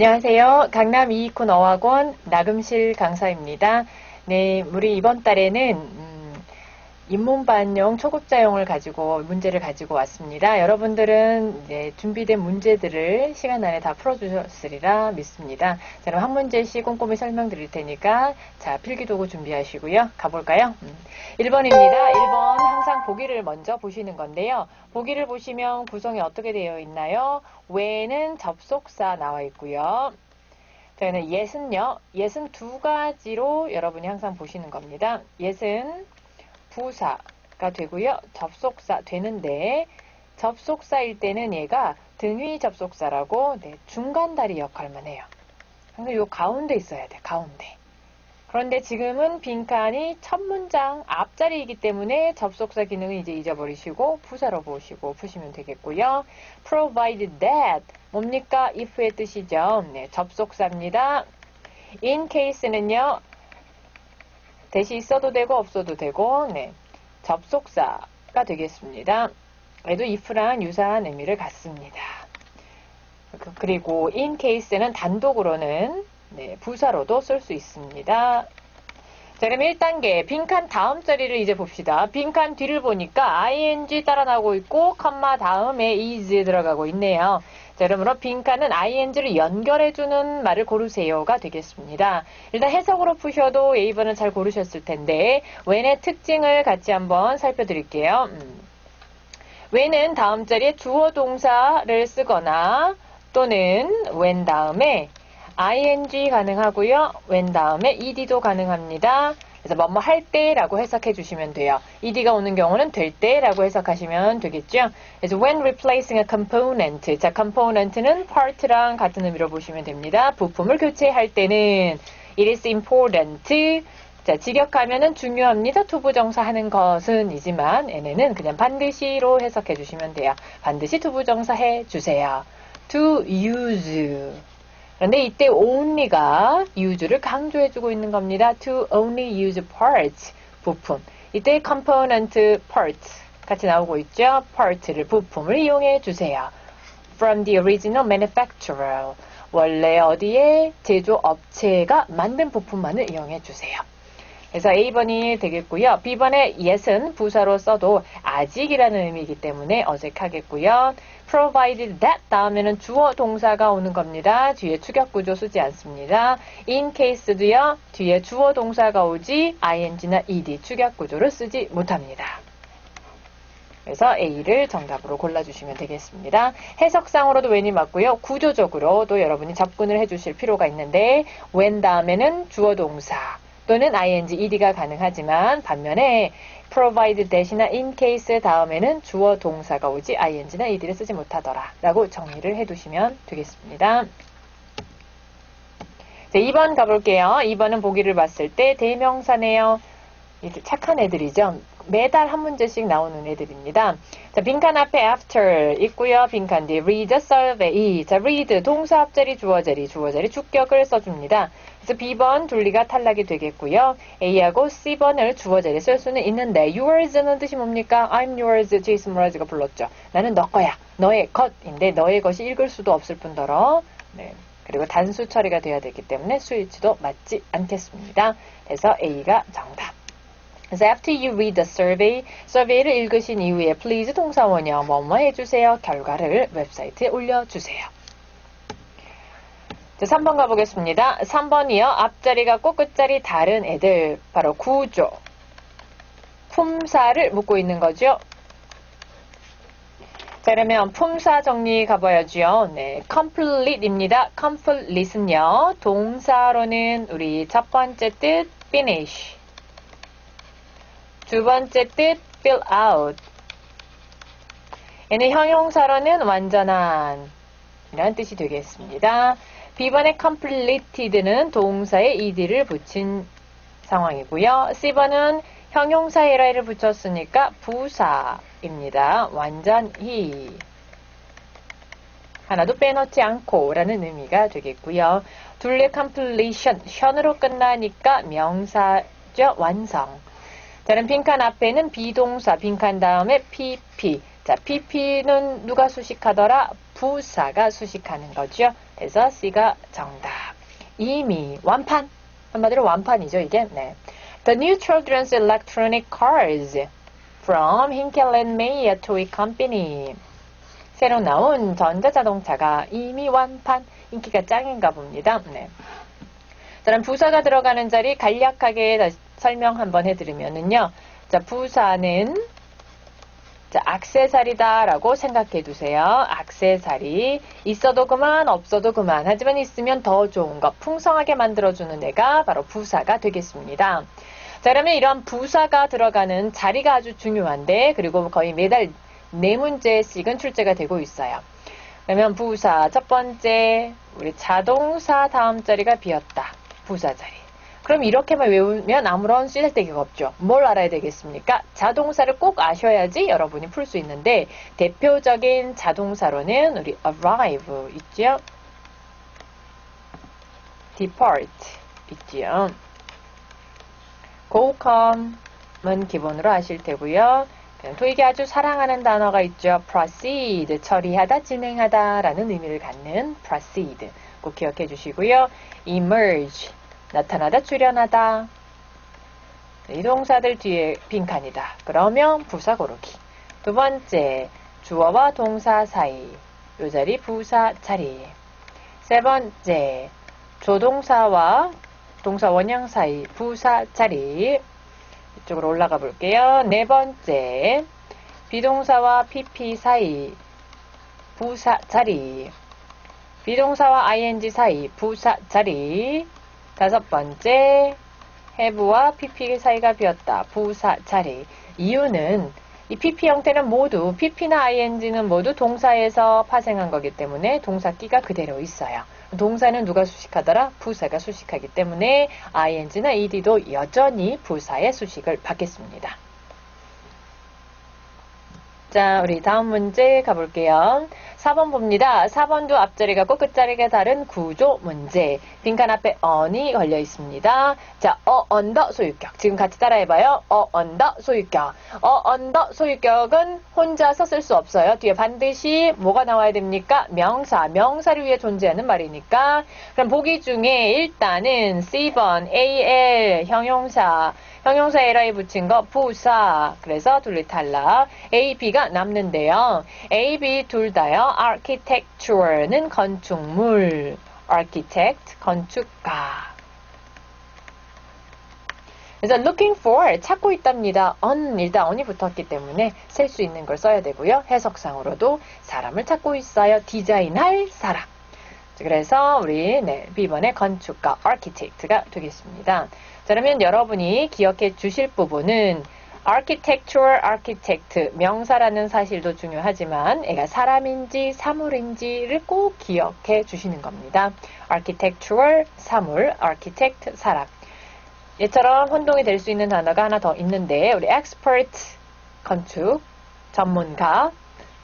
안녕하세요. 강남 이이콘 어학원 나금실 강사입니다. 네, 우리 이번 달에는 입문반용 초급자용을 가지고 문제를 가지고 왔습니다. 여러분들은 준비된 문제들을 시간 안에 다 풀어주셨으리라 믿습니다. 자, 그럼 한 문제씩 꼼꼼히 설명드릴 테니까 자, 필기도구 준비하시고요. 가볼까요? 1번입니다. 1번 항상 보기를 먼저 보시는 건데요. 보기를 보시면 구성이 어떻게 되어 있나요? when은 접속사 나와 있고요. 저희는 yes는요. yes는 두 가지로 여러분이 항상 보시는 겁니다. yes는 부사가 되고요. 접속사 되는데 접속사일 때는 얘가 등위 접속사라고 중간 다리 역할만 해요. 항상 요 가운데 있어야 돼. 가운데. 그런데 지금은 빈칸이 첫 문장 앞자리이기 때문에 접속사 기능은 이제 잊어버리시고 부사로 보시고 푸시면 되겠고요. provided that 뭡니까? if의 뜻이죠. 네, 접속사입니다. in case는요. 대시 있어도 되고 없어도 되고 접속사가 되겠습니다. 얘도 if랑 유사한 의미를 갖습니다. 그리고 in case는 단독으로는 부사로도 쓸 수 있습니다. 자, 그럼 1단계 빈칸 다음 자리를 이제 봅시다. 빈칸 뒤를 보니까 ing 따라 나오고 있고 컴마 다음에 is 들어가고 있네요. 자, 그러므로 빈칸은 ing를 연결해주는 말을 고르세요가 되겠습니다. 일단 해석으로 푸셔도 A번은 잘 고르셨을 텐데 when의 특징을 같이 한번 살펴드릴게요. when은 다음 자리에 주어 동사를 쓰거나 또는 when 다음에 ing 가능하고요. when 다음에 ed도 가능합니다. 그래서 뭐뭐 할 때라고 해석해 주시면 돼요. ed가 오는 경우는 될 때라고 해석하시면 되겠죠. 그래서 when replacing a component. 자, component는 part랑 같은 의미로 보시면 됩니다. 부품을 교체할 때는 it is important. 자, 직역하면은 중요합니다. 투부정사 하는 것은 이지만 얘네는 그냥 반드시로 해석해 주시면 돼요. 반드시 투부정사 해 주세요. to use. 그런데 이때 only가 use를 강조해주고 있는 겁니다. To only use parts, 부품. 이때 component parts 같이 나오고 있죠. part를, 부품을 이용해 주세요. From the original manufacturer. 원래 어디에 제조업체가 만든 부품만을 이용해 주세요. 그래서 A번이 되겠고요. B번에 yes은 부사로 써도 아직이라는 의미이기 때문에 어색하겠고요. provided that 다음에는 주어 동사가 오는 겁니다. 뒤에 축약구조 쓰지 않습니다. in case도요. 뒤에 주어 동사가 오지 ing나 ed 축약구조를 쓰지 못합니다. 그래서 A를 정답으로 골라주시면 되겠습니다. 해석상으로도 when이 맞고요. 구조적으로도 여러분이 접근을 해주실 필요가 있는데 when 다음에는 주어 동사 또는 ing, ed가 가능하지만 반면에 provide that이나 in case 다음에는 주어 동사가 오지 ing나 ed를 쓰지 못하더라 라고 정리를 해두시면 되겠습니다. 자, 2번 가볼게요. 2번은 보기를 봤을 때 대명사네요. 착한 애들이죠. 매달 한 문제씩 나오는 애들입니다. 자, 빈칸 앞에 after 있고요. 빈칸 뒤에 read survey. 자, read 동사 앞자리 주어 자리 주격을 써줍니다. 그래서 B번 둘리가 탈락이 되겠고요. A하고 C번을 주어 자리에 쓸 수는 있는데 yours는 뜻이 뭡니까? I'm yours. 제이슨 모라즈가 불렀죠. 나는 너 거야. 너의 것인데 너의 것이 읽을 수도 없을 뿐더러 그리고 단수 처리가 돼야 되기 때문에 스위치도 맞지 않겠습니다. 그래서 A가 정답. 그래서 after you read the survey, survey를 읽으신 이후에 please 동사원형 뭐뭐 해주세요. 결과를 웹사이트에 올려주세요. 자, 3번 가보겠습니다. 3번이요. 앞자리 같고 끝자리 다른 애들 바로 구조, 품사를 묻고 있는 거죠. 자, 그러면 품사 정리 가봐야죠. complete입니다. complete는요. 동사로는 우리 첫 번째 뜻 finish, 두 번째 뜻 fill out. 얘는 형용사로는 완전한 이라는 뜻이 되겠습니다. B번의 completed는 동사에 ed를 붙인 상황이고요. C번은 형용사에 li를 붙였으니까 부사입니다. 완전히. 하나도 빼놓지 않고 라는 의미가 되겠고요. 둘의 completion, 션으로 끝나니까 명사죠. 완성. 자, 그럼 빈칸 앞에는 비동사, 빈칸 다음에 PP. 자, PP는 누가 수식하더라? 부사가 수식하는 거죠. 해서 C가 정답. 이미 완판. 한마디로 완판이죠, 이게. 네. The new children's electronic cars from Hinkel and May Toy Company. 새로 나온 전자자동차가 이미 완판. 인기가 짱인가 봅니다. 네. 다음 부사가 들어가는 자리 간략하게 다시 설명 한번 해드리면은요. 자, 부사는 자, 액세서리다라고 생각해 두세요. 액세서리. 있어도 그만, 없어도 그만. 하지만 있으면 더 좋은 것, 풍성하게 만들어주는 애가 바로 부사가 되겠습니다. 자, 그러면 이런 부사가 들어가는 자리가 아주 중요한데, 그리고 거의 매달 4문제씩은 출제가 되고 있어요. 그러면 부사 첫 번째, 우리 자동사 다음 자리가 비었다. 부사 자리. 그럼 이렇게만 외우면 아무런 쓸데기가 없죠. 뭘 알아야 되겠습니까? 자동사를 꼭 아셔야지 여러분이 풀 수 있는데 대표적인 자동사로는 우리 arrive 있죠? depart 있죠? go, come은 기본으로 아실 테고요. 토익이 아주 사랑하는 단어가 있죠. proceed, 처리하다, 진행하다 라는 의미를 갖는 proceed. 꼭 기억해 주시고요. emerge, 나타나다, 출현하다. 이 동사들 뒤에 빈칸이다. 그러면 부사 고르기. 두 번째, 주어와 동사 사이. 요 자리 부사 자리. 세 번째, 조동사와 동사 원형 사이 부사 자리. 이쪽으로 올라가 볼게요. 네 번째, 비동사와 PP 사이 부사 자리. 비동사와 ing 사이 부사 자리. 다섯 번째, have와 pp 사이가 비었다. 부사 자리. 이유는 이 pp 형태는 모두 pp나 ing는 모두 동사에서 파생한 거기 때문에 동사끼가 그대로 있어요. 동사는 누가 수식하더라? 부사가 수식하기 때문에 ing나 ed도 여전히 부사의 수식을 받겠습니다. 자, 우리 다음 문제 가볼게요. 4번 봅니다. 4번도 앞자리가 꼭 끝자리가 다른 구조 문제. 빈칸 앞에 on이 걸려 있습니다. 자, 언더 소유격. 지금 같이 따라해봐요. 언더 소유격. 언더 소유격은 혼자서 쓸 수 없어요. 뒤에 반드시 뭐가 나와야 됩니까? 명사. 명사를 위해 존재하는 말이니까. 그럼 보기 중에 일단은 C번 AL 형용사. 형용사 LI 붙인 거 부사. 그래서 둘리 탈락. A, B가 남는데요. A, B 둘 다요. Architecture는 건축물. Architect, 건축가. 그래서 looking for, 찾고 있답니다. 일단 on이 붙었기 때문에 셀 수 있는 걸 써야 되고요. 해석상으로도 사람을 찾고 있어요. 디자인할 사람. 그래서 우리 B번의 건축가, architect가 되겠습니다. 자, 그러면 여러분이 기억해 주실 부분은 architectural architect, 명사라는 사실도 중요하지만 애가 사람인지 사물인지를 꼭 기억해 주시는 겁니다. architectural, 사물, architect, 사람. 얘처럼 혼동이 될 수 있는 단어가 하나 더 있는데 우리 expert, 건축, 전문가,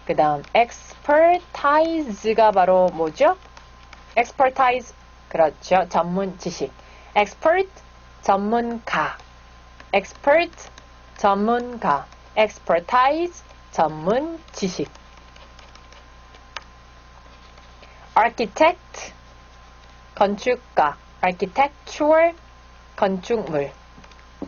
그 다음 expertise가 바로 뭐죠? expertise, 그렇죠. 전문 지식. expert, 전문가. expert, 전문가. expertise, 전문 지식. architect, 건축가. architectural, 건축물.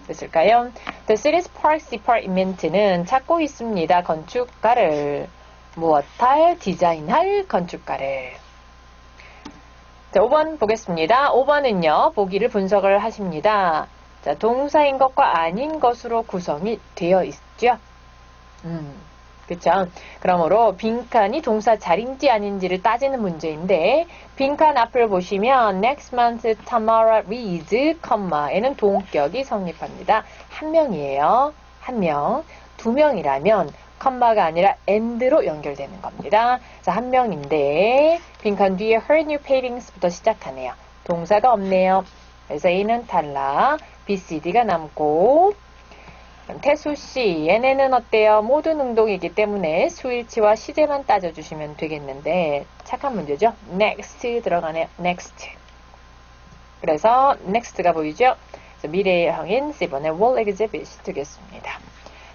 됐을까요? The city's parks department는 찾고 있습니다. 건축가를. 무엇할? 디자인할 건축가를. 자, 5번 보겠습니다. 5번은요, 보기를 분석을 하십니다. 자, 동사인 것과 아닌 것으로 구성이 되어 있죠? 그쵸? 그러므로 빈칸이 동사 자리인지 아닌지를 따지는 문제인데, 빈칸 앞을 보시면 next month Tamara reads, 에는 동격이 성립합니다. 한 명이에요. 한 명. 두 명이라면 컴마가 아니라 and로 연결되는 겁니다. 자, 한 명인데 빈칸 뒤에 her new paintings부터 시작하네요. 동사가 없네요. 그래서 A는 탈락, B, C, D가 남고 그럼 태수씨, 얘네는 어때요? 모두 능동이기 때문에 수일치와 시제만 따져주시면 되겠는데 착한 문제죠? next 들어가네요. next. 그래서 next가 보이죠? 미래의 형인 C번의 wall exhibit 되겠습니다.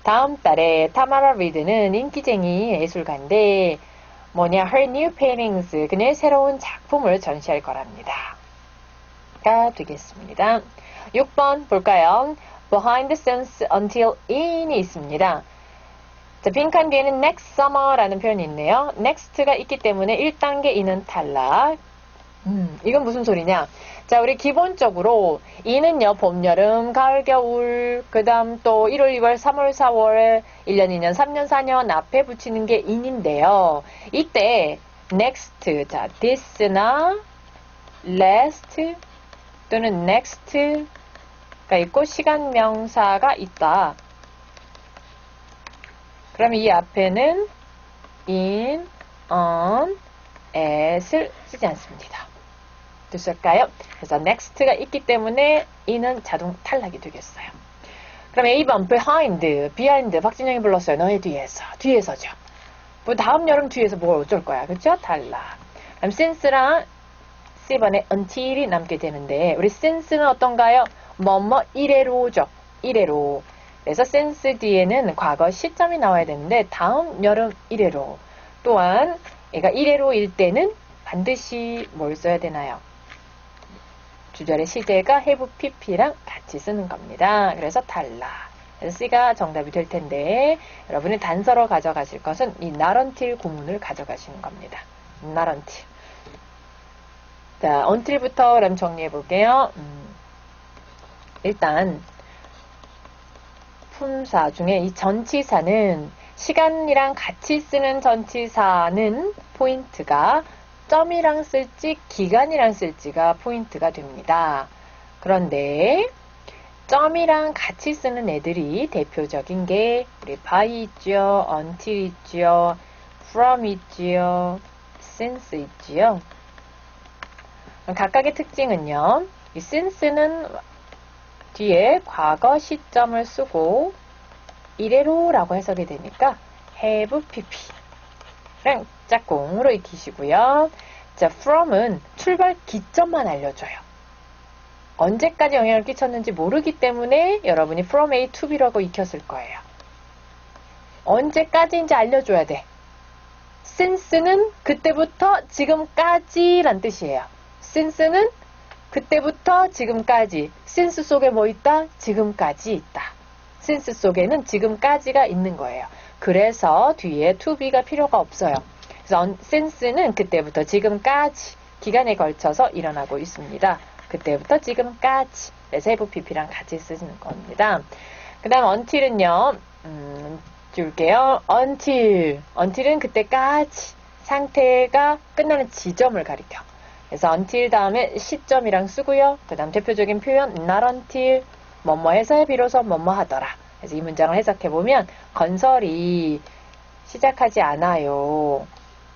다음 달에 타마라 리드는 인기쟁이 예술가인데 뭐냐? Her new paintings. 그녀의 새로운 작품을 전시할 거랍니다. 가 되겠습니다. 6번 볼까요? Behind the scenes until in이 있습니다. 자, 빈칸 뒤에는 next summer라는 표현이 있네요. next가 있기 때문에 1단계 in은 탈락. 이건 무슨 소리냐? 자, 우리 기본적으로 이는요, 봄, 여름, 가을, 겨울, 그 다음 또 1월, 2월, 3월, 4월, 1년, 2년, 3년, 4년 앞에 붙이는 게 in인데요. 이때 next, 자, this나 last 또는 next가 있고 시간 명사가 있다. 그럼 이 앞에는 in, on, at을 쓰지 않습니다. 됐을까요? 그래서 next가 있기 때문에 in은 자동 탈락이 되겠어요. 그럼 A번 behind 박진영이 불렀어요. 너의 뒤에서죠. 뭐 다음 여름 뒤에서 뭘 어쩔 거야. 그쵸? 탈락. 그럼 since랑 C번에 until이 남게 되는데 우리 since는 어떤가요? 뭐뭐 이래로죠. 이래로. 그래서 since 뒤에는 과거 시점이 나와야 되는데 다음 여름 이래로. 또한 얘가 이래로일 때는 반드시 뭘 써야 되나요? 주절의 시제가 have pp랑 같이 쓰는 겁니다. 그래서 탈락. 그래서 C가 정답이 될 텐데 여러분이 단서로 가져가실 것은 이 not until 구문을 가져가시는 겁니다. not until. 자, until부터 그럼 정리해 볼게요. 일단 품사 중에 이 전치사는 시간이랑 같이 쓰는 전치사는 포인트가 점이랑 쓸지 기간이랑 쓸지가 포인트가 됩니다. 그런데 점이랑 같이 쓰는 애들이 대표적인 게 우리 by 있죠, until 있죠, from 있죠, since 있죠. 각각의 특징은요. 이 since는 뒤에 과거 시점을 쓰고 이래로라고 해석이 되니까 have pp랑 짝꿍으로 익히시고요. 자, from은 출발 기점만 알려줘요. 언제까지 영향을 끼쳤는지 모르기 때문에 여러분이 from A to B라고 익혔을 거예요. 언제까지인지 알려줘야 돼. since는 그때부터 지금까지란 뜻이에요. since는 그때부터 지금까지. since 속에 뭐 있다? 지금까지 있다. since 속에는 지금까지가 있는 거예요. 그래서 뒤에 to be가 필요가 없어요. 그래서 since는 그때부터 지금까지 기간에 걸쳐서 일어나고 있습니다. 그때부터 지금까지. 그래서 have pp랑 같이 쓰는 겁니다. 그 다음 until은요. 줄게요. until은 그때까지 상태가 끝나는 지점을 가리켜. 그래서 until 다음에 시점이랑 쓰고요. 그 다음 대표적인 표현 not until 뭐뭐 해서 비로소 뭐뭐 하더라. 그래서 이 문장을 해석해보면 건설이 시작하지 않아요.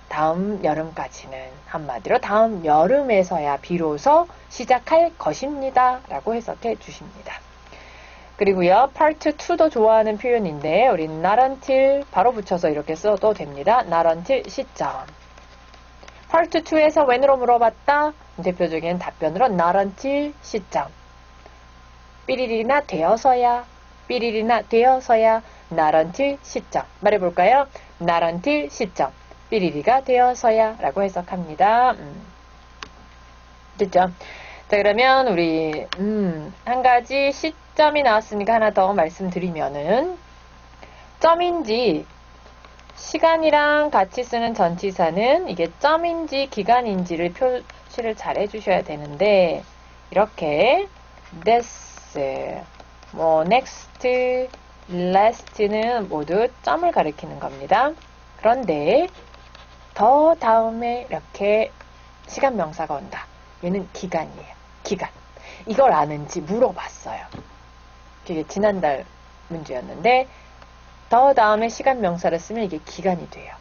다음 여름까지는 한마디로 다음 여름에서야 비로소 시작할 것입니다. 라고 해석해 주십니다. 그리고요. part 2도 좋아하는 표현인데 우리 not until 바로 붙여서 이렇게 써도 됩니다. not until 시점. part 2에서 when으로 물어봤다. 대표적인 답변으로 not until 시점. 삐리리나 되어서야 not until 시점. 말해볼까요? not until 시점. 삐리리가 되어서야 라고 해석합니다. 됐죠? 자, 그러면 우리 한 가지 시점이 나왔으니까 하나 더 말씀드리면은 점인지 시간이랑 같이 쓰는 전치사는 이게 점인지 기간인지를 표시를 잘 해주셔야 되는데 이렇게 this, 뭐 next, last는 모두 점을 가리키는 겁니다. 그런데 더 다음에 이렇게 시간 명사가 온다. 얘는 기간이에요. 기간. 이걸 아는지 물어봤어요. 이게 지난달 문제였는데 더 다음에 시간 명사를 쓰면 이게 기간이 돼요.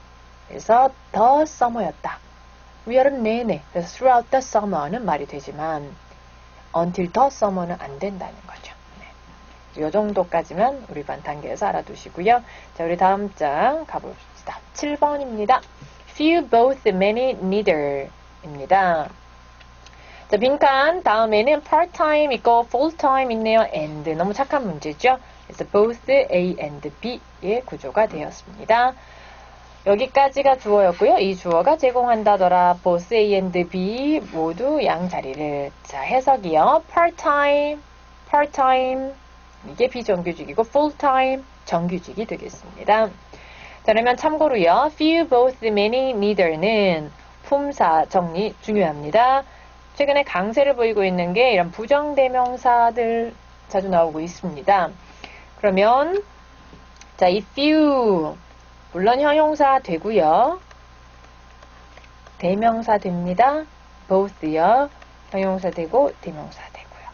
그래서 the summer였다. 여름 내내. 그래서 throughout the summer는 말이 되지만 until the summer는 안 된다는 거죠. 네. 이 정도까지만 우리 반 단계에서 알아두시고요. 자, 우리 다음 장 가봅시다. 7번입니다. few, both, many, neither 입니다. 자, 빈칸 다음에는 part-time 있고 full-time 있네요. and 너무 착한 문제죠. 그래서 both A and B의 구조가 되었습니다. 여기까지가 주어였고요. 이 주어가 제공한다더라. both A and B 모두 양자리를. 자, 해석이요. part-time, part-time. 이게 비정규직이고 full-time, 정규직이 되겠습니다. 자, 그러면 참고로요. few, both, many, neither는 품사 정리 중요합니다. 최근에 강세를 보이고 있는 게 이런 부정대명사들 자주 나오고 있습니다. 그러면 자, 이 few 물론 형용사 되고요. 대명사 됩니다. both요. 형용사 되고 대명사 되고요.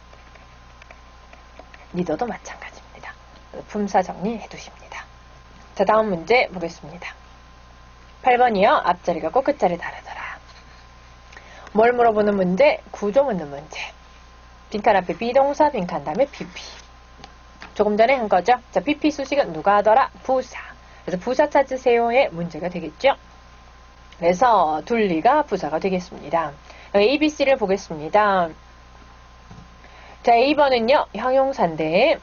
neither도 마찬가지입니다. 품사 정리해 두십니다. 자, 다음 문제 보겠습니다. 8번이요. 앞자리가 꼭 끝자리 다르더라. 뭘 물어보는 문제? 구조 묻는 문제. 빈칸 앞에 비동사, 빈칸 다음에 PP. 조금 전에 한 거죠. 자, PP 수식은 누가 하더라? 부사. 그래서 부사 찾으세요의 문제가 되겠죠. 그래서 둘리가 부사가 되겠습니다. ABC를 보겠습니다. 자, A번은요. 형용사인데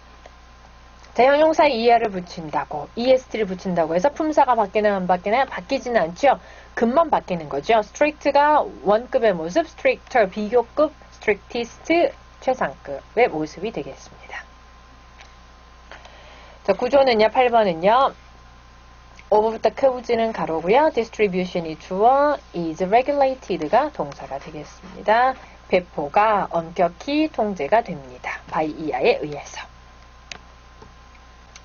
자, 형용사 ER을 붙인다고, EST를 붙인다고 해서 품사가 바뀌나요, 안 바뀌나요? 바뀌지는 않죠. 급만 바뀌는 거죠. strict가 원급의 모습, stricter 비교급, strictest 최상급의 모습이 되겠습니다. 자, 구조는요, 8번은요. of부터 cause는 가로고요. distribution이 주어, is regulated가 동사가 되겠습니다. 배포가 엄격히 통제가 됩니다. by 이하에 의해서.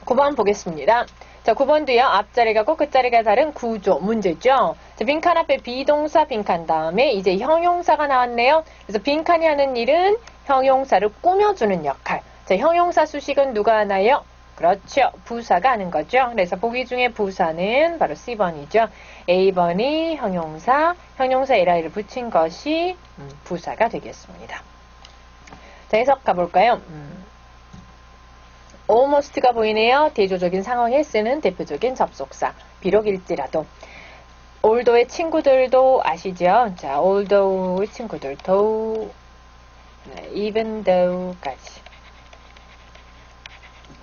9번 보겠습니다. 자, 9번도요. 앞자리가 꼭 끝자리가 다른 구조 문제죠. 자, 빈칸 앞에 비동사 빈칸 다음에 이제 형용사가 나왔네요. 그래서 빈칸이 하는 일은 형용사를 꾸며주는 역할. 자, 형용사 수식은 누가 하나요? 그렇죠. 부사가 하는 거죠. 그래서 보기 중에 부사는 바로 C번이죠. A번이 형용사, 형용사 LI를 붙인 것이 부사가 되겠습니다. 자, 해석 가볼까요? almost가 보이네요. 대조적인 상황에 쓰는 대표적인 접속사. 비록일지라도. although의 친구들도 아시죠? 자, although 친구들도, even though까지.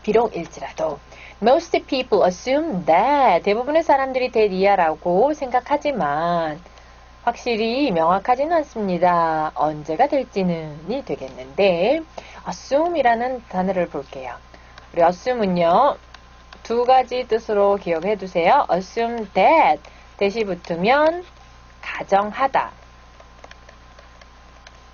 비록일지라도. Most people assume that. 대부분의 사람들이 that이야라고 생각하지만 확실히 명확하지는 않습니다. 언제가 될지는이 되겠는데 assume이라는 단어를 볼게요. 우리 assume은요. 두 가지 뜻으로 기억해 두세요. assume that. that이 붙으면 가정하다.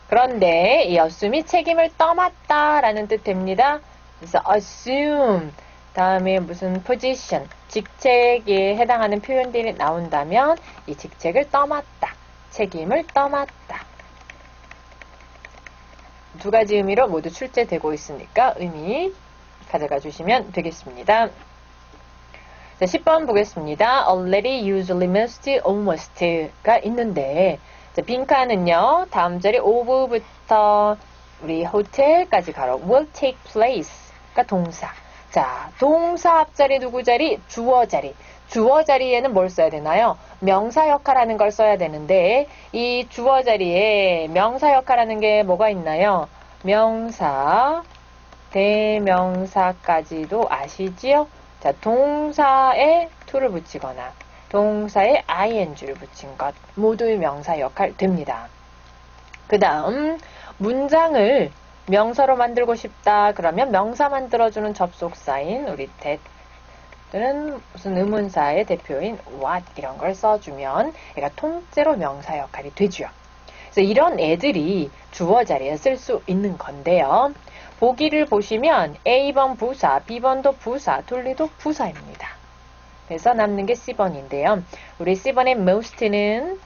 그런데 이 assume이 책임을 떠맡다라는 뜻 됩니다. 그래서 assume 다음에 무슨 position, 직책에 해당하는 표현들이 나온다면 이 직책을 떠맡다, 책임을 떠맡다. 두 가지 의미로 모두 출제되고 있으니까 의미 가져가 주시면 되겠습니다. 자, 10번 보겠습니다. already, usually, most, almost가 있는데 자, 빈칸은요. 다음 자리 of부터 우리 hotel까지 가로 will take place가 동사. 자, 동사 앞자리 누구 자리? 주어 자리. 주어 자리에는 뭘 써야 되나요? 명사 역할하는 걸 써야 되는데 이 주어 자리에 명사 역할하는 게 뭐가 있나요? 명사, 대명사까지도 아시지요? 자, 동사에 to를 붙이거나 동사에 ing를 붙인 것 모두의 명사 역할 됩니다. 그 다음 문장을 명사로 만들고 싶다 그러면 명사 만들어주는 접속사인 우리 that는 무슨 의문사의 대표인 what 이런 걸 써주면 얘가 통째로 명사 역할이 되죠. 그래서 이런 애들이 주어 자리에 쓸 수 있는 건데요. 보기를 보시면 A번 부사, B번도 부사, 둘리도 부사입니다. 그래서 남는 게 C번인데요. 우리 C번의 most는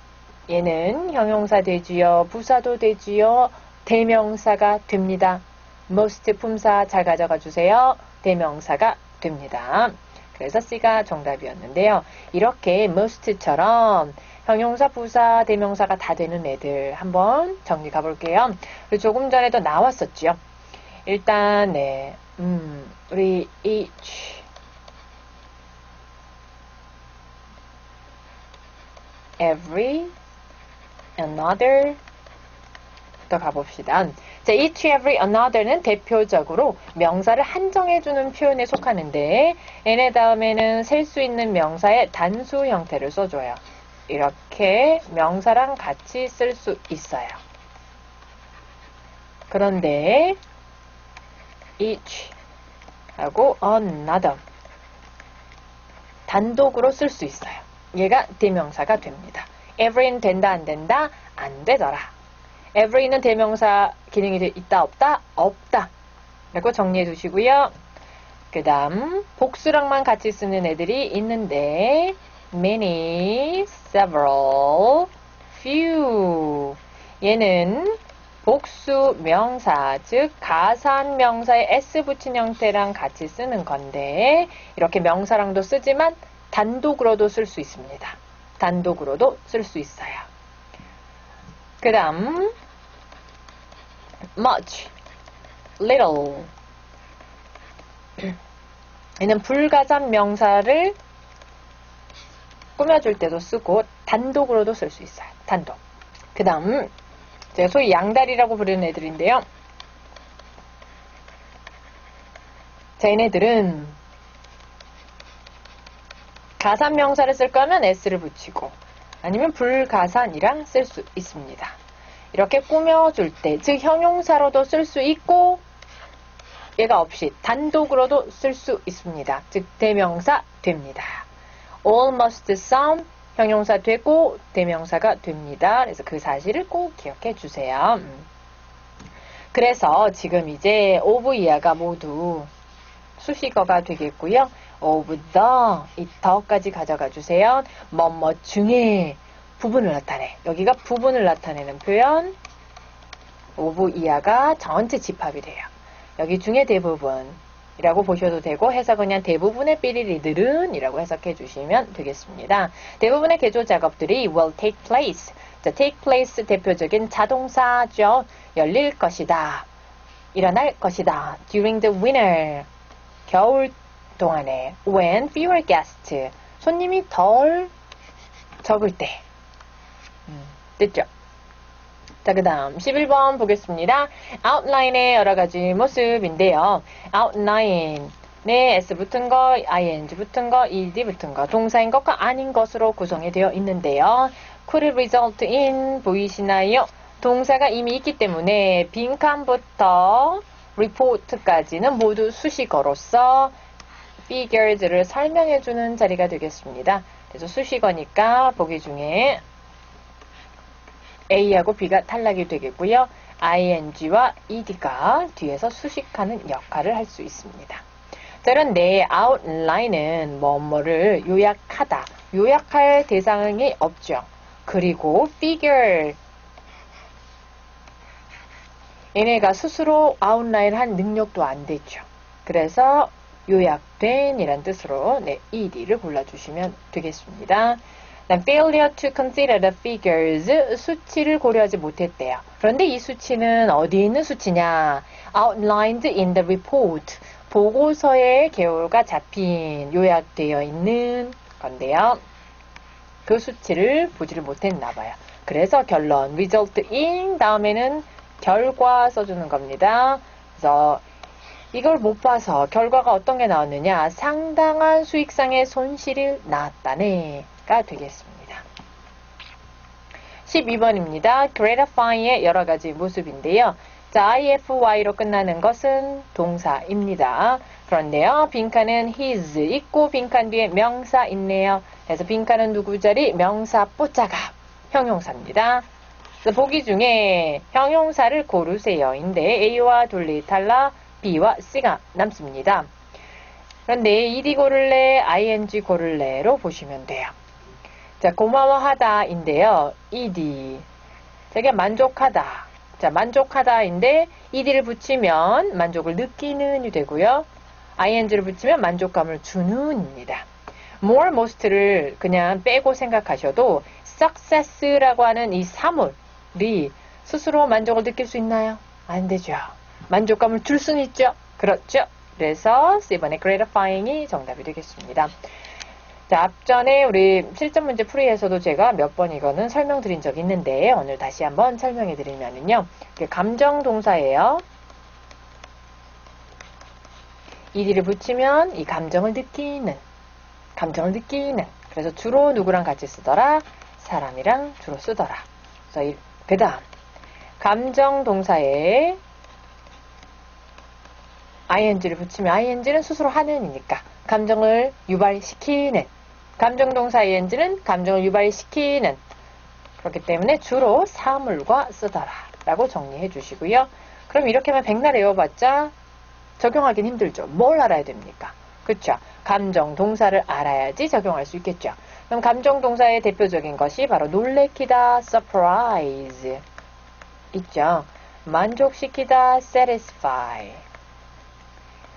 얘는 형용사 되지요. 부사도 되지요. 대명사가 됩니다. most 품사 잘 가져가 주세요. 대명사가 됩니다. 그래서 C가 정답이었는데요. 이렇게 most처럼 형용사, 부사, 대명사가 다 되는 애들 한번 정리 가볼게요. 그리고 조금 전에도 나왔었죠. 일단 네, 우리 each, every, another 또 가봅시다. 자, each, every, another는 대표적으로 명사를 한정해주는 표현에 속하는데 얘네 다음에는 셀 수 있는 명사의 단수 형태를 써줘요. 이렇게 명사랑 같이 쓸 수 있어요. 그런데 each 하고 another 단독으로 쓸 수 있어요. 얘가 대명사가 됩니다. every는 된다 안 된다? 안 되더라. every는 대명사 기능이 있다 없다? 없다. 라고 정리해 두시고요. 그 다음 복수랑만 같이 쓰는 애들이 있는데 many, several, few 얘는 복수 명사, 즉 가산 명사에 s 붙인 형태랑 같이 쓰는 건데 이렇게 명사랑도 쓰지만 단독으로도 쓸 수 있습니다. 단독으로도 쓸 수 있어요. 그 다음 much, little 얘는 불가산 명사를 꾸며줄 때도 쓰고 단독으로도 쓸 수 있어요. 단독. 그 다음 제가 소위 양다리라고 부르는 애들인데요. 자, 얘네들은 가산 명사를 쓸 거면 s를 붙이고 아니면 불가산이랑 쓸 수 있습니다. 이렇게 꾸며줄 때, 즉 형용사로도 쓸 수 있고 얘가 없이 단독으로도 쓸 수 있습니다. 즉 대명사 됩니다. all must some 형용사 되고 대명사가 됩니다. 그래서 그 사실을 꼭 기억해 주세요. 그래서 지금 이제 of 이하가 모두 수식어가 되겠고요. of the, 이 더까지 가져가 주세요. 뭐뭐 중에 부분을 나타내. 여기가 부분을 나타내는 표현. of 이하가 전체 집합이 돼요. 여기 중에 대부분이라고 보셔도 되고 해서 그냥 대부분의 삐리리들은 이라고 해석해 주시면 되겠습니다. 대부분의 개조 작업들이 will take place. 자, take place 대표적인 자동사죠. 열릴 것이다. 일어날 것이다. during the winter. 겨울 동안에 when fewer guests. 손님이 덜 적을 때. 됐죠? 자, 그 다음 11번 보겠습니다. outline의 여러 가지 모습인데요. outline, 네, s 붙은 거, ing 붙은 거, ed 붙은 거, 동사인 것과 아닌 것으로 구성이 되어 있는데요. could result in, 보이시나요? 동사가 이미 있기 때문에 빈칸부터 report까지는 모두 수식어로서 figures를 설명해주는 자리가 되겠습니다. 그래서 수식어니까 보기 중에 A하고 B가 탈락이 되겠고요. ing와 ed가 뒤에서 수식하는 역할을 할 수 있습니다. 자, 그런데 outline은 뭐뭐를 요약하다. 요약할 대상이 없죠. 그리고 figure 얘네가 스스로 outline 한 능력도 안 되죠. 그래서 요약된 이란 뜻으로 네, ed를 골라주시면 되겠습니다. failure to consider the figures, 수치를 고려하지 못했대요. 그런데 이 수치는 어디에 있는 수치냐? outlined in the report, 보고서에 개요가 잡힌, 요약되어 있는 건데요. 그 수치를 보지를 못했나 봐요. 그래서 결론, result in 다음에는 결과 써주는 겁니다. 그래서 이걸 못 봐서 결과가 어떤 게 나왔느냐? 상당한 수익상의 손실이 나왔다네. 가 되겠습니다. 12번입니다. gratify의 여러 가지 모습인데요. 자, ify로 끝나는 것은 동사입니다. 그런데요, 빈칸은 his 있고 빈칸 뒤에 명사 있네요. 그래서 빈칸은 누구 자리? 명사 뽀짜가 형용사입니다. 그래서 보기 중에 형용사를 고르세요. 인데 A와 둘리 탈락, B와 C가 남습니다. 그런데 ed 고를래, ing 고를래로 보시면 돼요. 자, 고마워하다인데요. ed. 되게 만족하다. 자, 만족하다인데 ed를 붙이면 만족을 느끼는이 되고요. ing를 붙이면 만족감을 주는입니다. more, most를 그냥 빼고 생각하셔도 success라고 하는 이 사물이 스스로 만족을 느낄 수 있나요? 안 되죠. 만족감을 줄 수는 있죠. 그렇죠. 그래서 C번의 gratifying이 정답이 되겠습니다. 자, 앞전에 우리 실전 문제 풀이에서도 제가 몇 번 이거는 설명드린 적이 있는데 오늘 다시 한번 설명해 드리면은요. 감정 동사예요. ed를 붙이면 이 감정을 느끼는. 그래서 주로 누구랑 같이 쓰더라? 사람이랑 주로 쓰더라. 그래서 그 다음 감정 동사에 ing를 붙이면 ing는 스스로 하는이니까 감정을 유발시키는. 감정 동사 ing는 감정을 유발시키는. 그렇기 때문에 주로 사물과 쓰더라 라고 정리해 주시고요. 그럼 이렇게만 백날 외워봤자 적용하기는 힘들죠. 뭘 알아야 됩니까? 그쵸? 감정 동사를 알아야지 적용할 수 있겠죠. 그럼 감정 동사의 대표적인 것이 바로 놀래키다, surprise 있죠. 만족시키다, satisfy.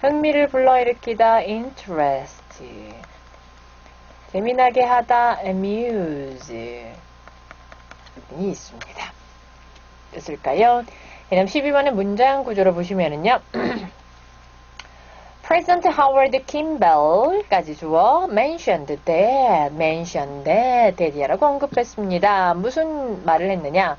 흥미를 불러일으키다, interest. 재미나게 하다, amuse. 이 있습니다. 됐을까요? 그다음 12번의 문장 구조로 보시면은요. President Howard Kimball까지 주어 mentioned that이라고 언급했습니다. 무슨 말을 했느냐?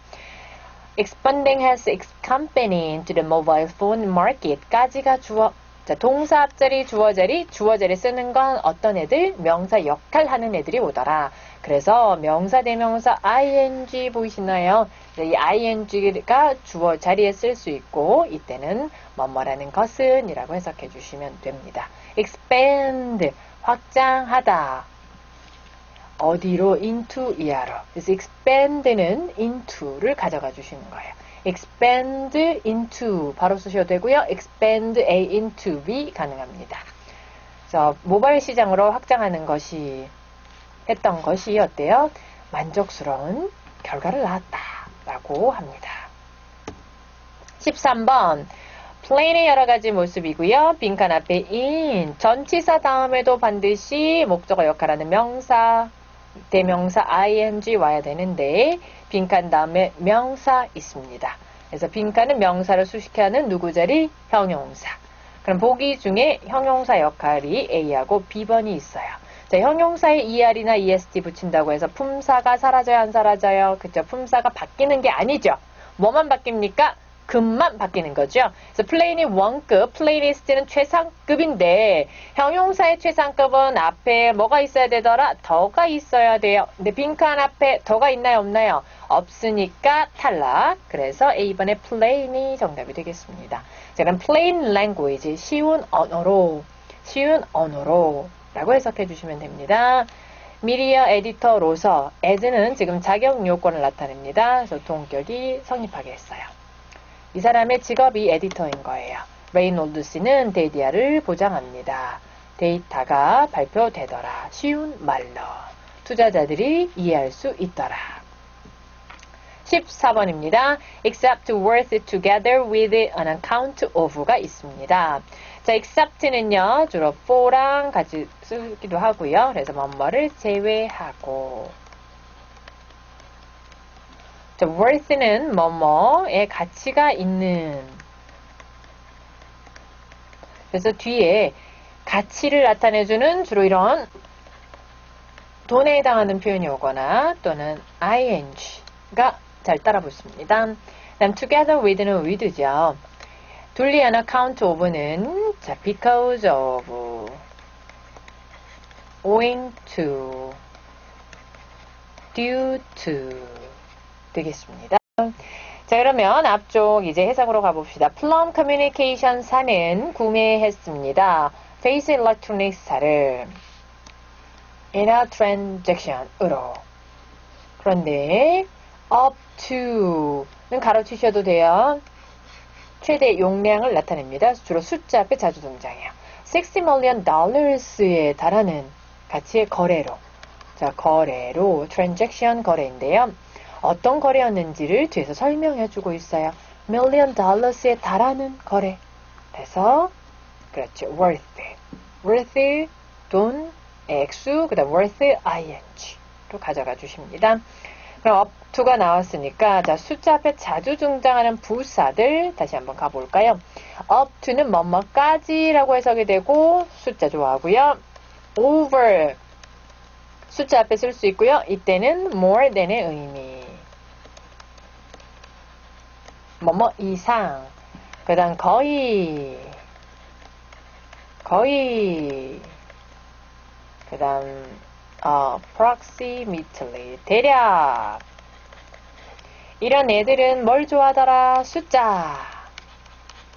Expanding has its company into the mobile phone market까지가 주어. 자, 동사 앞자리, 주어 자리 쓰는 건 어떤 애들? 명사 역할 하는 애들이 오더라. 그래서 명사 대명사 ing 보이시나요? 이 ing가 주어 자리에 쓸 수 있고 이때는 뭐뭐라는 것은 이라고 해석해 주시면 됩니다. expand, 확장하다. 어디로? into 이하로. 그래서 expand는 into를 가져가 주시는 거예요. expand into 바로 쓰셔도 되고요. expand A into B 가능합니다. 그래서 모바일 시장으로 확장하는 것이 했던 것이 어때요? 만족스러운 결과를 낳았다라고 합니다. 13번 plain의 여러 가지 모습이고요. 빈칸 앞에 in, 전치사 다음에도 반드시 목적어 역할하는 명사, 대명사 ing 와야 되는데 빈칸 다음에 명사 있습니다. 그래서 빈칸은 명사를 수식하는 누구 자리? 형용사. 그럼 보기 중에 형용사 역할이 A하고 B번이 있어요. 자, 형용사에 er이나 est 붙인다고 해서 품사가 사라져요, 안 사라져요? 그쵸? 품사가 바뀌는 게 아니죠. 뭐만 바뀝니까? 급만 바뀌는 거죠. 그래서 plain이 원급, plainist는 최상급인데 형용사의 최상급은 앞에 뭐가 있어야 되더라? 더가 있어야 돼요. 근데 빈칸 앞에 더가 있나요, 없나요? 없으니까 탈락. 그래서 A번에 plain이 정답이 되겠습니다. 자, 그럼 plain language, 쉬운 언어로 라고 해석해 주시면 됩니다. 미디어 에디터로서 as는 지금 자격 요건을 나타냅니다. 그래서 동격이 성립하게 했어요. 이 사람의 직업이 에디터인 거예요. 레이놀드 씨는 데이터를 보장합니다. 데이터가 발표되더라. 쉬운 말로. 투자자들이 이해할 수 있더라. 14번입니다. Except worth together with an account of가 있습니다. 자, except는요, 주로 for랑 같이 쓰기도 하고요. 그래서 뭐뭐를 제외하고. 자, worth는 뭐뭐의 가치가 있는. 그래서 뒤에 가치를 나타내주는 주로 이런 돈에 해당하는 표현이 오거나 또는 ing가 잘 따라 붙습니다. 다음 together with는 with죠. 둘리 an account of는 자, because of, owing to, due to 되겠습니다. 자, 그러면 앞쪽 이제 해석으로 가봅시다. 플럼 커뮤니케이션사는 구매했습니다. 페이스 일렉트로닉사를 in a transaction으로. 그런데 up to는 가로치셔도 돼요. 최대 용량을 나타냅니다. 주로 숫자 앞에 자주 등장해요. $60 million에 달하는 가치의 거래로. 자, 거래로 transaction 거래인데요. 어떤 거래였는지를 뒤에서 설명해 주고 있어요. $1 million에 달하는 거래. 그래서 그렇죠. worth 돈, 액수, 그다음 worth ing로 가져가 주십니다. 그럼 up to가 나왔으니까 자, 숫자 앞에 자주 등장하는 부사들 다시 한번 가볼까요? up to는 뭐뭐까지라고 해석이 되고 숫자 좋아하고요. over 숫자 앞에 쓸 수 있고요. 이때는 more than의 의미. 뭐뭐 이상. 그 다음 거의. 그 다음 approximately. 대략. 이런 애들은 뭘 좋아하더라? 숫자.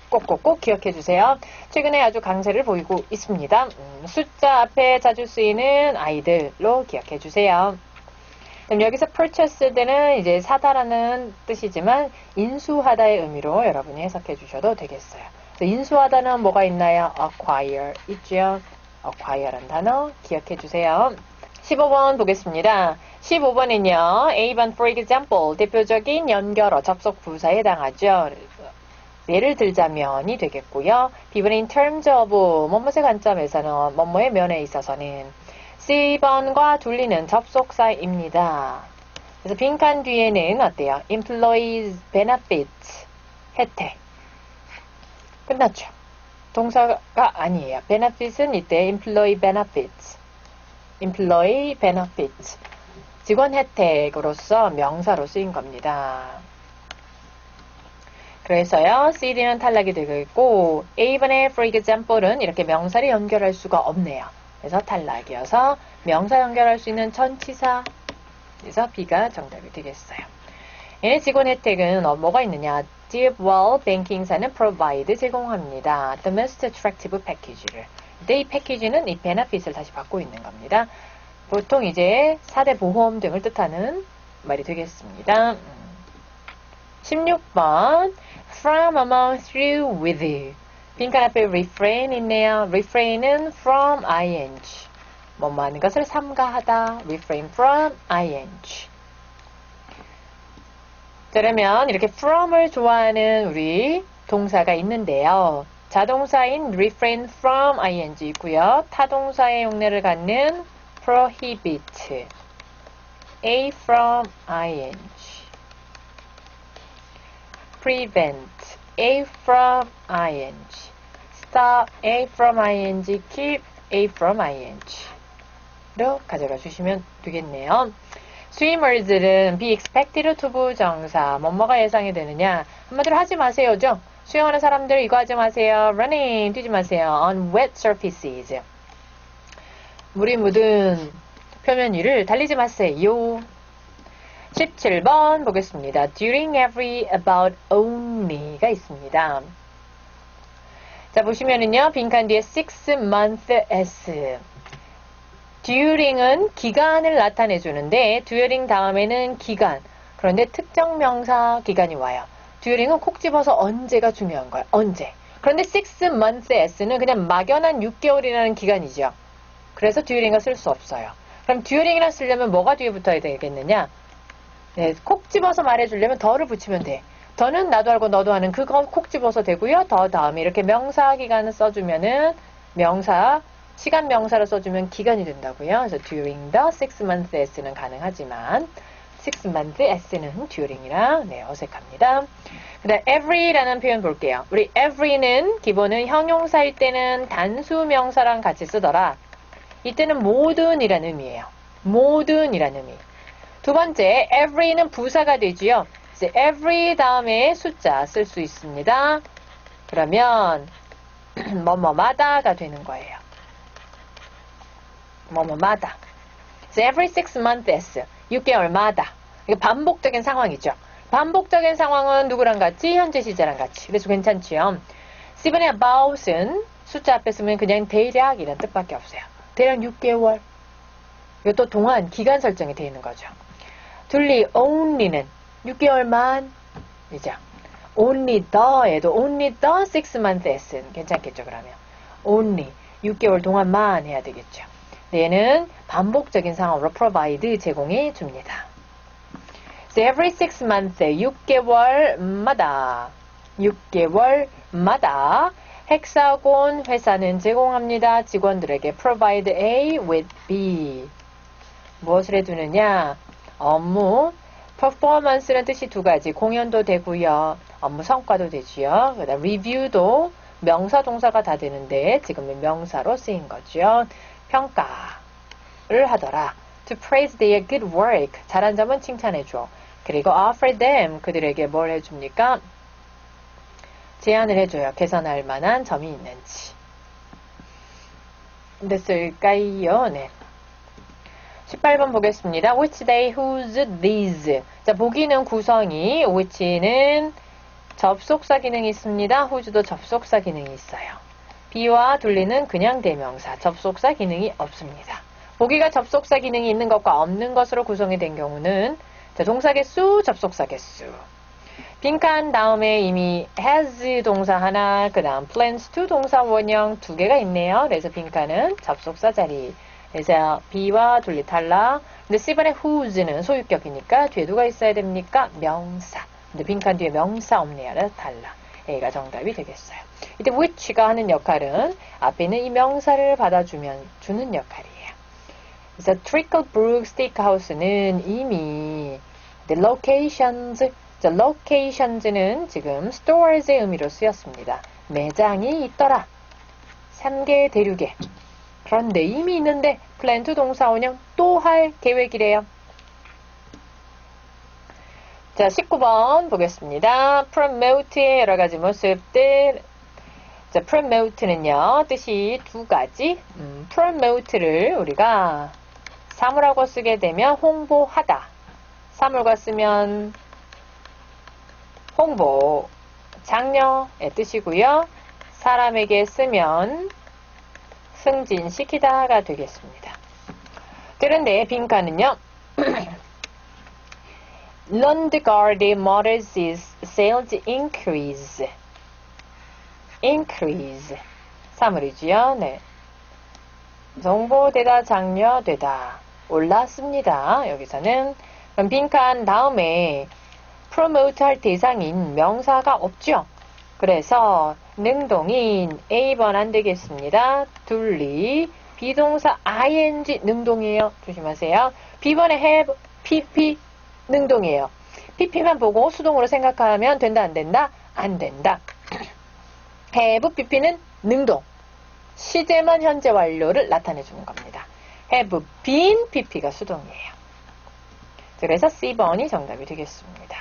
꼭꼭꼭 기억해 주세요. 최근에 아주 강세를 보이고 있습니다. 숫자 앞에 자주 쓰이는 아이들로 기억해 주세요. 그럼 여기서 purchased는 이제 사다라는 뜻이지만 인수하다의 의미로 여러분이 해석해 주셔도 되겠어요. 인수하다는 뭐가 있나요? acquire 있죠. acquire라는 단어 기억해 주세요. 15번 보겠습니다. 15번은요. A번 for example 대표적인 연결어 접속 부사에 해당하죠. 예를 들자면이 되겠고요. B번은 in terms of 뭐뭐의 관점에서는 뭐뭐의 면에 있어서는 C번과 둘리는 접속사입니다. 그래서 빈칸 뒤에는 어때요? Employees benefits 혜택 끝났죠. 동사가 아니에요. benefits은 이때 employee benefits 직원 혜택으로서 명사로 쓰인 겁니다. 그래서요. CD는 탈락이 되고 있고 A번의 for example은 이렇게 명사를 연결할 수가 없네요. 그래서 탈락이어서 명사 연결할 수 있는 전치사 그래서 B가 정답이 되겠어요. 얘네 직원 혜택은 뭐가 있느냐. Deepwell Banking사는 provide 제공합니다. The most attractive package를. 이때 이 패키지는 이 benefit을 다시 받고 있는 겁니다. 보통 이제 4대 보험 등을 뜻하는 말이 되겠습니다. 16번 From, among, through, with 빈칸 앞에 refrain 있네요. refrain은 from ing 뭐뭐 하는 것을 삼가하다 refrain from ing 자, 그러면 이렇게 from을 좋아하는 우리 동사가 있는데요. 자동사인 refrain from ing 있고요. 타동사의 용례를 갖는 prohibit a from ing prevent a from ing stop a from ing keep a from ing로 가져가 주시면 되겠네요. swimmers는 be expected to 부정사 뭐뭐가 예상이 되느냐 한마디로 하지 마세요죠. 수영하는 사람들 이거 하지 마세요. running 뛰지 마세요. on wet surfaces 물이 묻은 표면 위를 달리지 마세요. 17번 보겠습니다. During every, about, only가 있습니다. 자, 보시면은요, 빈칸 뒤에 6 month s. during은 기간을 나타내주는데, during 다음에는 기간. 그런데 특정 명사 기간이 와요. during은 콕 집어서 언제가 중요한 거예요. 언제. 그런데 6 month s는 그냥 막연한 6개월이라는 기간이죠. 그래서 during을 쓸 수 없어요. 그럼 during이라 쓰려면 뭐가 뒤에 붙어야 되겠느냐? 네, 콕 집어서 말해주려면 더를 붙이면 돼. 더는 나도 알고 너도 하는 그거 콕 집어서 되고요. 더 다음에 이렇게 명사 기간을 써주면은 명사, 시간 명사로 써주면 기간이 된다고요. 그래서 during the 6 month s는 가능하지만 6 month s는 during이랑 네, 어색합니다. 그 다음 every라는 표현 볼게요. 우리 every는 기본은 형용사일 때는 단수 명사랑 같이 쓰더라. 이때는 모든이라는 의미예요. 모든이라는 의미. 두 번째, every는 부사가 되지요. 이제 every 다음에 숫자 쓸 수 있습니다. 그러면 뭐뭐마다가 되는 거예요. 뭐뭐마다. 그래서 every 6 months, 6개월마다. 이거 반복적인 상황이죠. 반복적인 상황은 누구랑 같이? 현재 시제랑 같이. 그래서 괜찮지요. C번의 about은 숫자 앞에 쓰면 그냥 대략이란 뜻밖에 없어요. 대략 6개월. 이것도 동안 기간 설정이 되어 있는 거죠. 둘리 only는 6개월만 이죠. only the에도 only the 6 months는 괜찮겠죠. 그러면 only 6개월 동안만 해야 되겠죠. 얘는 반복적인 상황으로 provide 제공해 줍니다. So every 6 months 6개월마다 헥사곤 회사는 제공합니다. 직원들에게 provide A with B 무엇을 해두느냐? 업무, performance라는 뜻이 두 가지. 공연도 되고요. 업무 성과도 되지요. 그다음 review도 명사, 동사가 다 되는데 지금은 명사로 쓰인 거죠. 평가를 하더라. to praise their good work. 잘한 점은 칭찬해줘. 그리고 offer them. 그들에게 뭘 해줍니까? 제안을 해줘요. 개선할 만한 점이 있는지. 됐을까요? 네. 18번 보겠습니다. Which they, whose, these. 자, 보기는 구성이, which는 접속사 기능이 있습니다. whose도 접속사 기능이 있어요. be와 둘리는 그냥 대명사, 접속사 기능이 없습니다. 보기가 접속사 기능이 있는 것과 없는 것으로 구성이 된 경우는 자, 동사 개수, 접속사 개수. 빈칸 다음에 이미 has 동사 하나, 그 다음 plans to 동사 원형 두 개가 있네요. 그래서 빈칸은 접속사 자리. 그래서 be와 둘리 탈락. 근데 C번에 whose는 소유격이니까 뒤에 누가 있어야 됩니까? 명사. 근데 빈칸 뒤에 명사 없네요. 그래서 탈락. A가 정답이 되겠어요. 이때 which가 하는 역할은 앞에 있는 이 명사를 받아주는 역할이에요. 그래서 Trickle Brook Steakhouse는 이미 the locations, locations는 지금 stores의 의미로 쓰였습니다. 매장이 있더라. 3개 대륙에. 그런데 이미 있는데 plan to 동사 원형 또 할 계획이래요. 자, 19번 보겠습니다. promote의 여러 가지 모습들. 자, promote는요, 뜻이 두 가지. promote를 우리가 사물하고 쓰게 되면 홍보하다. 사물과 쓰면 홍보, 장려의 뜻이고요. 사람에게 쓰면 승진시키다가 되겠습니다. 그런데 빈칸은요. Lundgaard Motors sales increase. 사물이지요. 네. 홍보되다, 장려되다. 올랐습니다. 여기서는. 그럼 빈칸 다음에 promote 할 대상인 명사가 없죠. 그래서 능동인 A번 안 되겠습니다. 둘리 비동사 ing 능동이에요. 조심하세요. B번에 have, pp 능동이에요. pp만 보고 수동으로 생각하면 된다 안 된다? 안 된다. have, pp는 능동. 시제만 현재 완료를 나타내 주는 겁니다. have been, pp가 수동이에요. 그래서 C번이 정답이 되겠습니다.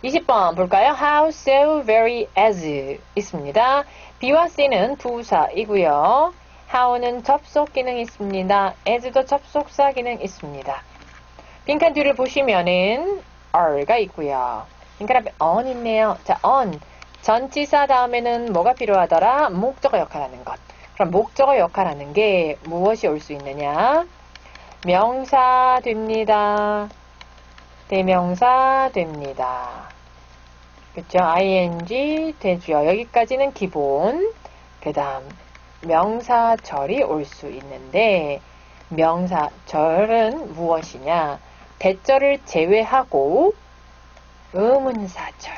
20번 볼까요? How, so, very, as 있습니다. B와 C는 부사이고요. How는 접속 기능이 있습니다. as도 접속사 기능 있습니다. 빈칸 뒤를 보시면은 are가 있고요. 빈칸 앞에 on 있네요. 자, on. 전치사 다음에는 뭐가 필요하더라? 목적어 역할하는 것. 그럼 목적어 역할하는 게 무엇이 올 수 있느냐? 명사 됩니다. 대명사 됩니다. 그쵸? ing 되죠. 여기까지는 기본. 그 다음 명사절이 올 수 있는데 명사절은 무엇이냐? 대절을 제외하고 의문사절.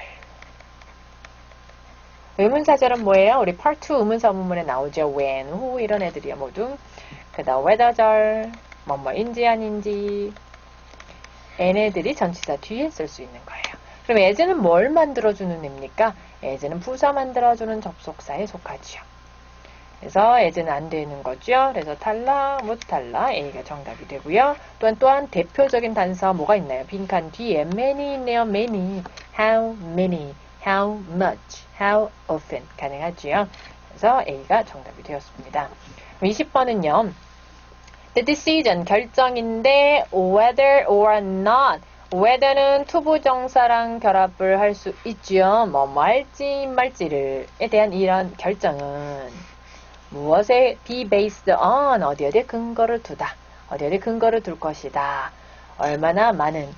의문사절은 뭐예요? 우리 part 2 의문사 문문에 나오죠. when, who 이런 애들이요. 모두. 그 다음 whether절, 뭐뭐인지 아닌지 얘네들이 전치사 뒤에 쓸 수 있는 거예요. 그럼 as는 뭘 만들어주는 애입니까? as는 부사 만들어주는 접속사에 속하죠. 그래서 as는 안 되는 거죠. 그래서 탈락, 못 탈락, A가 정답이 되고요. 또한 대표적인 단서 뭐가 있나요? 빈칸 뒤에 many 있네요. many, how many, how much, how often 가능하죠. 그래서 A가 정답이 되었습니다. 20번은요. The decision, 결정인데 whether or not, whether는 투부정사랑 결합을 할 수 있죠. 뭐 말지 말지를 에 대한 이런 결정은 무엇에 be based on, 어디에 근거를 두다. 어디에 근거를 둘 것이다. 얼마나 많은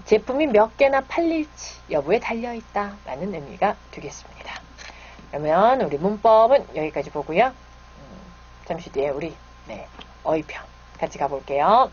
제품이 몇 개나 팔릴지 여부에 달려있다. 라는 의미가 되겠습니다. 그러면 우리 문법은 여기까지 보고요. 잠시 뒤에 우리 어휘편 같이 가볼게요.